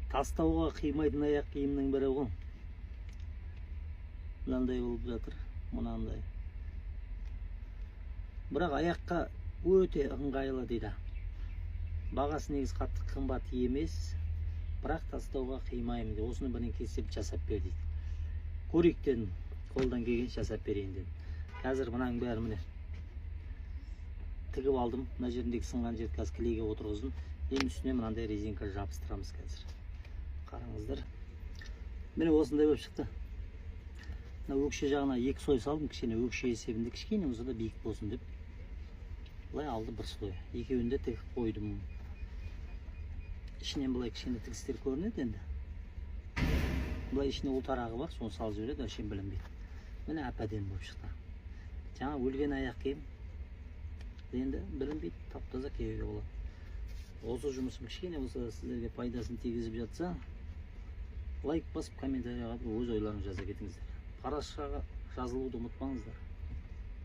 Тастауға қимайтын аяқ киімнің бірі ғой. Мынандай болып жатыр, мынандай. Бірақ аяққа өте ыңғайлы дейді. Бағасы негіз қатты қымбат емес, бірақ тастауға қимаймын дейді. Осыны бірін кесіп жасап бер дейді. Көрейіктен қолдан келген жасап берейін деді. Қазір мынаның бәрі міне тігіп алдым. Мына жеріндегі сынған жерді қазір клейге отырғыздым. Ең үстіне мынандай резинка жабыстырамыз қазір. Қараңыздар. Міне осындай болып шықты. Мына өкше жағына екі слой салдым, кішкене өкше есебінде кішкене болса да биік болсын деп. Былай алды бір слой. Екеуін де тігіп қойдым. Ішінен былай кішкене тігістер көрінеді енді. Былай ішіне ұлтарағы бар, соны салып жібереді, әшейін білінбейді. Міне әп-әдемі болып шықты. Жаңа өлген аяқ киім. Енді білінбейді, тап-таза киюге болады. Осы жұмысым кішкене болса сіздерге пайдасын тигізіп жатса, лайк басып комментарияға өз ойларыңызды жаза кетіңіздер. Парақшаға жазылуды ұмытпаңыздар.